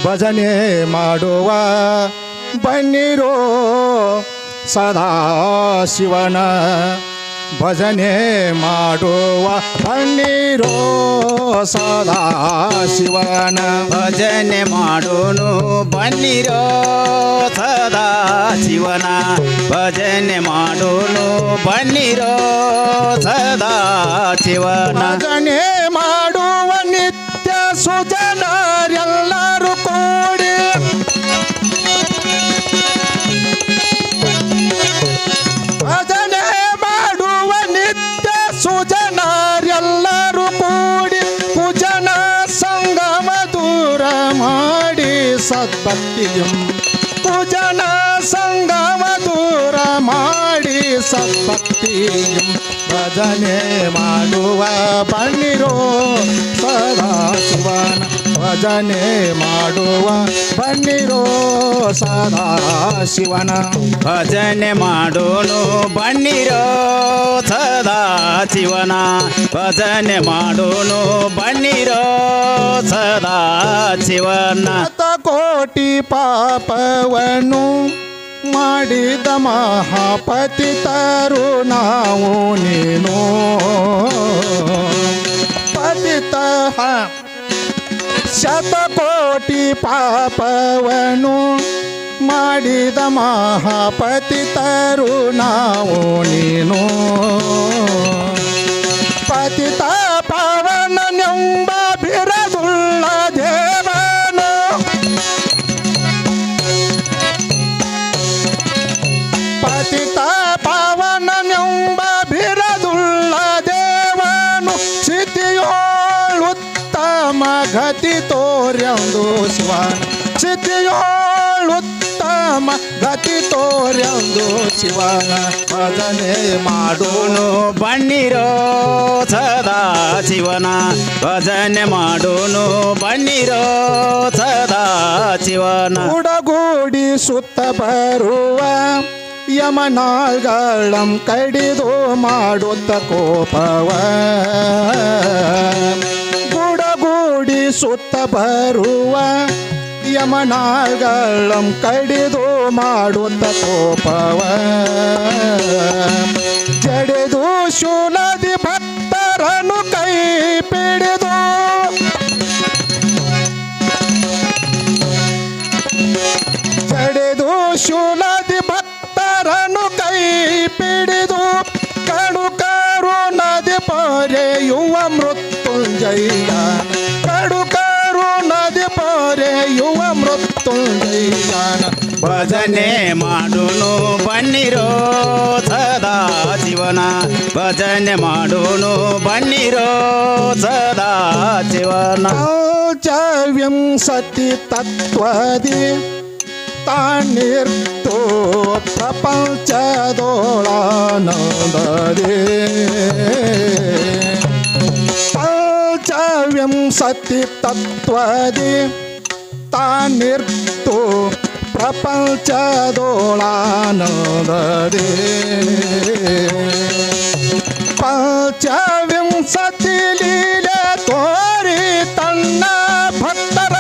ಭಜನೆ ಮಾಡುವ ಬನ್ನಿರೋ ಸದಾ ಶಿವನ ಭಜನೆ ಮಾಡುವ ಬನ್ನಿರೋ ಸದಾ ಶಿವನ ಭಜನೆ ಮಾಡೋನು ಬನ್ನಿರೋ ಸದಾ ಶಿವನ ಭಜನೆ ಮಾಡೋನು ಬನ್ನಿರೋ ಸದಾ ಶಿವನ ಭಜನೆ ಮಾಡುವ ನಿತ್ಯ ಸುಜನರೆಲ್ಲರೂ ಕೂಡಿ ಭಜನೆ ಮಾಡುವ ನಿತ್ಯ ಸುಜನರೆಲ್ಲರೂ ಕೂಡಿ ಕುಜನ ಸಂಗಮ ದೂರ ಮಾಡಿ ಸದ್ಭಕ್ತಿಯಂ ಕುಜನ ಸಂಗಮ ದೂರ ಮಾಡಿ ಸದ್ಭಕ್ತಿಯಂ ಭಜನೆ ಮಾಡುವ ಬನ್ನಿರೋ ಸದಾ ಶಿವನ ಭಜನೆ ಮಾಡುವ ಬನ್ನಿರೋ ಸದಾ ಶಿವನ ಭಜನೆ ಮಾಡೋನು ಬನ್ನಿರೋ ಸದಾ ಶಿವನ ಭಜನೆ ಮಾಡೋನು ಬನ್ನಿರೋ ಸದಾ ಶಿವನ ಕೋಟಿ ಪಾಪವನ್ನು ಮಾಡಿದ ಮಹಾಪತಿತರು ನಾವು ನೀನು ಪತಿತ ಶತಕೋಟಿ ಪಾಪವನ್ನು ಮಾಡಿದ ಮಹಾಪತಿತರು ನಾವು ನೀನು ಪತಿತ ಪಾವನನೆಂಬ ಬಿರದುಳ್ಳ ದೇವನು ಪತಿತ ಪಾವನನೆಂಬ ಬಿರದುಳ್ಳ ದೇವನು ಸ್ಥಿತಿಯೋಳುತ್ತಮ ಗತಿ ತೋರ್ಯಂದು ಶಿವನ ಸ್ಥಿತಿಯೋಳುತ್ತಮ ಗತಿ ತೋರ್ಯಂದು ಶಿವನ ಭಜನೆ ಮಾಡೋನು ಬನ್ನಿರೋ ಸದಾ ಶಿವನ ಭಜನೆ ಮಾಡೋನು ಬನ್ನಿರೋ ಸದಾ ಶಿವನ ಗುಡಗೂಡಿ ಸುತ್ತ ಬರುವ ಯಮನಾಳ್ಗಳಂ ಕಡಿದು ಮಾಡುತ್ತ ಕೋಪವ ಗುಡಗೂಡಿ ಸುತ್ತ ಬರುವ ಯಮನಾಳ್ಗಳಂ ಕಡಿದು ಮಾಡುತ್ತ ಕೋಪವ ಜಡಿದು ಶೂಲದಿ ಭಕ್ತರನ್ನು ಕೈ ಪಿಡಿದು ಜಡಿದು ಶೂಲದಿ ಭಕ್ತರನ್ನು ಕೈ ಪಿಡಿದು ಕಡುಕರು ನದಿ ಪೊರೆಯುವ ಮೃತ್ಯುಂಜಯ ಕಡುಕರು ನದಿ ಪೊರೆಯುವ ಮೃತ್ಯುಂಜಯ ಭಜನೆ ಮಾಡೋನು ಬನ್ನಿರೋ ಸದಾ ಶಿವನ ಭಜನೆ ಮಾಡೋನು ಬನ್ನಿರೋ ಸದಾ ಶಿವನ ಪಂಚವಿಂಶತಿ ತತ್ವದಿ ತಾನಿರ್ತು ಪ್ರಪಂಚದೋಳಾನಂದದೆ ಪಂಚವಿಂಶತಿ ತತ್ವದಿ ತಾನಿರ್ತು ಪ್ರಪಂಚದೋಳಾನಂದದೆ ಪಂಚವಿಂಶತಿ ಲೀಲೆ ತೋರಿ ತನ್ನ ಭಕ್ತರ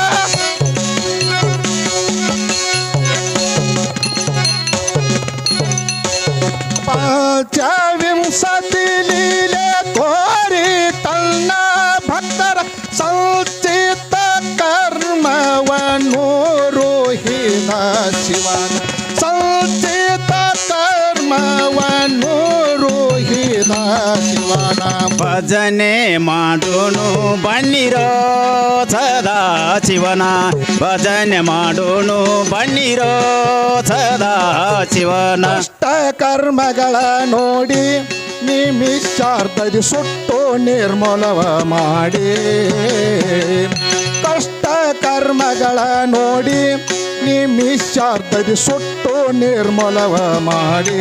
ಪಂಚವಿಂಶತಿ ಲೀಲೆ ತೋರಿ ತನ್ನ ಭಕ್ತರ ಸಂಚಿತ ಕರ್ಮವನ್ನು ರೋಹಿತ ಶಿವನ ಸಂಚಿತ ಕರ್ಮವನ್ನು ರೋಹಿತ ಶಿವನ ಭಜನೆ ಮಾಡೋನು ಬನ್ನಿರೋ ಸದಾ ಶಿವನ ಭಜನೆ ಮಾಡೋನು ಬನ್ನಿರೋ ಸದಾ ಶಿವನ ಅಷ್ಟ ಕರ್ಮಗಳ ನೋಡಿ ನಿಮಿಷಾರ್ಧದಿ ಸುಟ್ಟು ನಿರ್ಮೂಲವ ಮಾಡಿ ಕಷ್ಟ ಕರ್ಮಗಳ ನೋಡಿ ನಿಮಿಷಾರ್ಧದಿ ಸುಟ್ಟು ನಿರ್ಮೂಲವ ಮಾಡಿ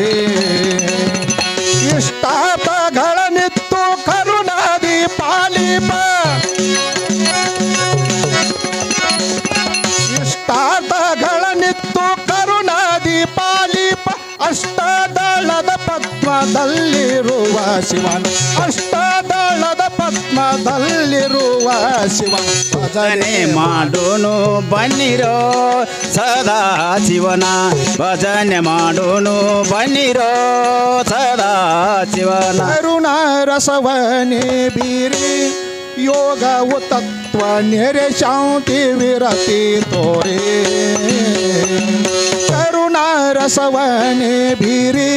ಇಷ್ಟಾರ್ಥಗಳನ್ನಿತ್ತು ಕರುಣಾದಿ ಪಾಲಿಪ ಇಷ್ಟಾರ್ಥಗಳನ್ನಿತ್ತು ಕರುಣಾದಿ ಪಾಲಿಪ ಅಷ್ಟದಳದ ಪದ್ಮ ಪದ್ಮದಲ್ಲಿರುವ ಶಿವನ ಅಷ್ಟದಳದ ಪದ್ಮದಲ್ಲಿರುವ ಶಿವನ ಭಜನೆ ಮಾಡೋನು ಬನ್ನಿರೋ ಸದಾ ಶಿವನ ಭಜನೆ ಮಾಡೋನು ಬನ್ನಿರೋ ಸದಾ ಶಿವನ ಕರುಣಾ ರಸವನೇ ಬೀರಿ ಯೋಗವು ತತ್ವ ನೆರೆ ಶಾಂತಿ ವಿರತಿ ತೋರೆ ಕರುಣಾ ರಸವನೇ ಬೀರಿ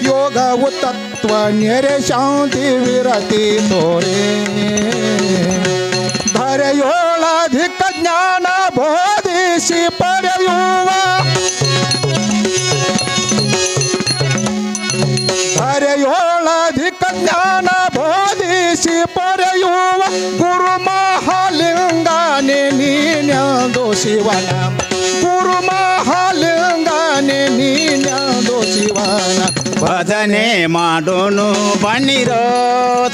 ಯೋಗವು ತತ್ವ ನೆರೆ ಶಾಂತಿ ವಿರತಿ ತೋರೆ ಧರೆಯೋಳಧಿಕ ಜ್ಞಾನ ಬೋಧಿಸಿ ಪಡೆಯುವ ಧರೆಯೋಳಧಿಕ ಜ್ಞಾನ ಬೋಧಿಸಿ ಪಡೆಯುವ ಗುರು ಮಹಾಲಿಂಗನೇ ನೀನ್ಯಾದೋ ಶಿವನ ಗುರು ಮಹಾಲಿಂಗನೇ ನೀನ್ಯಾದೋ ಶಿವನ ಭಜನೆ ಮಾಡೋನು ಬನ್ನಿರೋ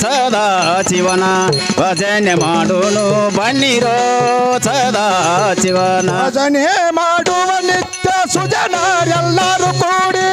ಸದಾ ಶಿವನ ಭಜನೆ ಮಾಡೋನು ಬನ್ನಿರೋ ಸದಾ ಶಿವನ ಭಜನೆ ಮಾಡುವ ನಿತ್ಯ ಸುಜನರೆಲ್ಲರೂ ಕೂಡಿ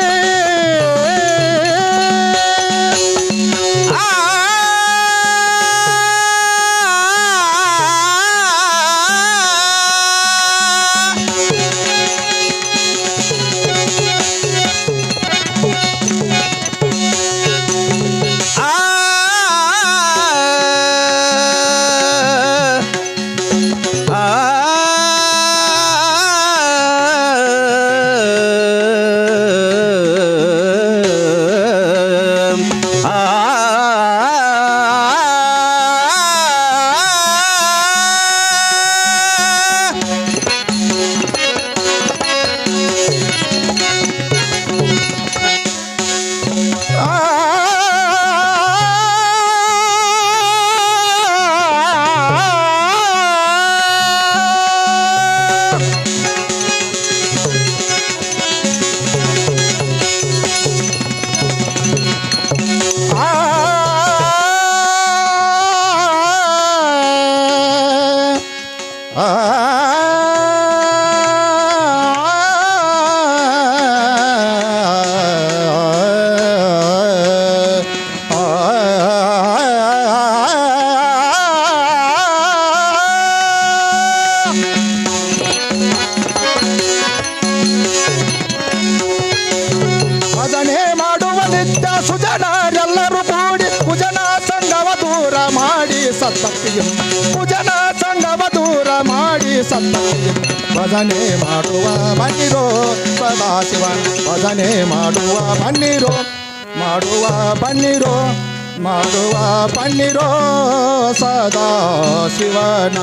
ಭಜನೆ ಮಾಡುವ ನಿತ್ಯ ಸುಜನರೆಲ್ಲರೂ ಕೂಡಿ ಕುಜನ ಸಂಗವ ದೂರ ಮಾಡಿ ಸತ್ತಕ್ತಿಯಿಂದ ಕುಜನ ಸಂಗವ ದೂರ ಮಾಡಿ ಸತ್ತಕ್ತಿಯಿಂದ ಭಜನೆ ಮಾಡುವ ಬನ್ನಿರೋ ಸದಾ ಶಿವನ ಭಜನೆ ಮಾಡುವ ಬನ್ನಿರೋ ಮಾಡುವ ಬನ್ನಿರೋ ಮಾಡುವ ಬನ್ನಿರೋ ಸದಾ ಶಿವನ